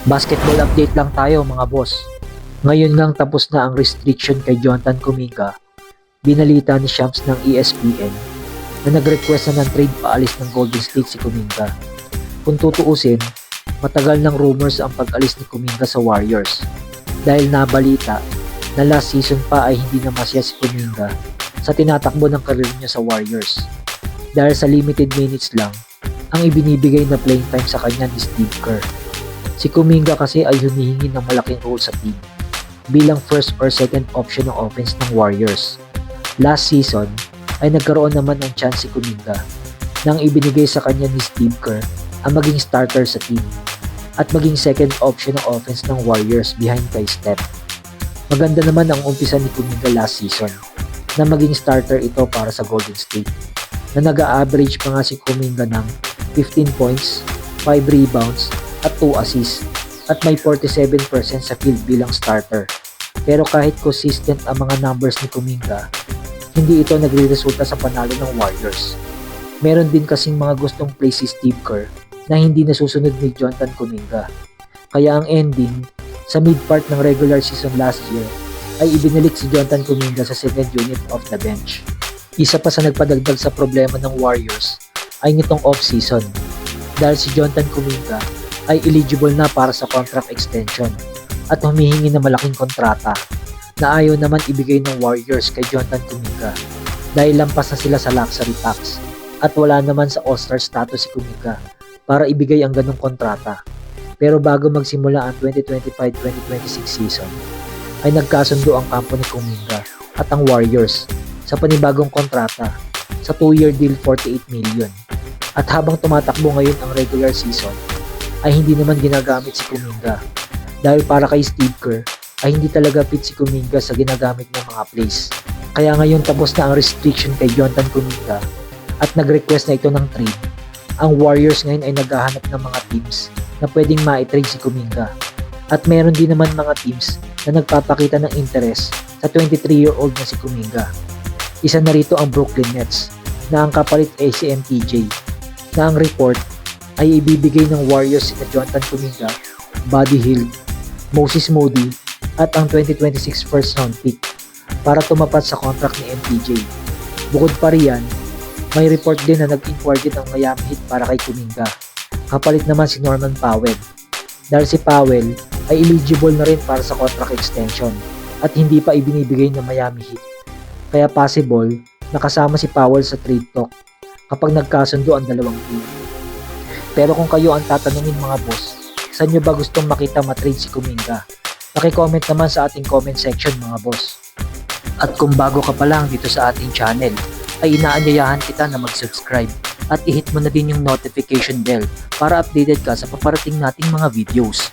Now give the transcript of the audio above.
Basketball update lang tayo mga boss. Ngayon ngang tapos na ang restriction kay Jonathan Kuminga. Binalita ni Shams ng ESPN na nag-request na ng trade paalis ng Golden State si Kuminga. Kung tutuusin, matagal ng rumors ang pag-alis ni Kuminga sa Warriors dahil nabalita na last season pa ay hindi na masaya si Kuminga sa tinatakbo ng karir niya sa Warriors dahil sa limited minutes lang ang ibinibigay na playing time sa kanya ni Steve Kerr. Si Kuminga kasi ay humihingi ng malaking role sa team bilang first or second option ng offense ng Warriors. Last season ay nagkaroon naman ng chance si Kuminga nang ibinigay sa kanya ni Steve Kerr ang maging starter sa team at maging second option ng offense ng Warriors behind kay Steph. Maganda naman ang umpisa ni Kuminga last season na maging starter ito para sa Golden State na nag-a-average pa nga si Kuminga ng 15 points, 5 rebounds at 2 assists at may 47% sa field bilang starter. Pero kahit consistent ang mga numbers ni Kuminga, hindi ito nagre-resulta sa panalo ng Warriors. Meron din kasing mga gustong play si Steve Kerr na hindi nasusunod ni Jonathan Kuminga. Kaya ang ending, sa mid-part ng regular season last year, ay ibinalik si Jonathan Kuminga sa second unit of the bench. Isa pa sa nagpadagdag sa problema ng Warriors ay nitong off-season dahil si Jonathan Kuminga ay eligible na para sa contract extension at humihingi ng malaking kontrata na ayaw naman ibigay ng Warriors kay Jonathan Kuminga dahil lampas na sila sa luxury tax at wala naman sa All-Star status si Kuminga para ibigay ang ganong kontrata. Pero bago magsimula ang 2025-2026 season ay nagkasundo ang kampo ni Kuminga at ang Warriors sa panibagong kontrata sa 2-year deal 48 million. At habang tumatakbo ngayon ang regular season ay hindi naman ginagamit si Kuminga dahil para kay Steve Kerr ay hindi talaga fit si Kuminga sa ginagamit ng mga plays. Kaya ngayon tapos na ang restriction kay Jonathan Kuminga at nag-request na ito ng trade. Ang Warriors ngayon ay naghahanap ng mga teams na pwedeng ma-trade si Kuminga. At meron din naman mga teams na nagpapakita ng interest sa 23-year-old na si Kuminga. Isa na rito ang Brooklyn Nets na ang kapalit ay si MPJ na ang report ay ibibigay ng Warriors sina Jonathan Kuminga, Buddy Hield, Moses Moody at ang 2026 first round pick para tumapat sa contract ni MPJ. Bukod pa riyan, may report din na nag-inquire din ang Miami Heat para kay Kuminga. Kapalit naman si Norman Powell dahil si Powell ay eligible na rin para sa contract extension at hindi pa ibinibigay ng Miami Heat. Kaya possible na kasama si Powell sa trade talk kapag nagkasundo ang dalawang team. Pero kung kayo ang tatanungin mga boss, saan nyo ba gustong makita matrade si Kuminga? Paki-comment naman sa ating comment section mga boss. At kung bago ka pa lang dito sa ating channel, ay inaanyayahan kita na mag-subscribe at i-hit mo na din yung notification bell para updated ka sa paparating nating mga videos.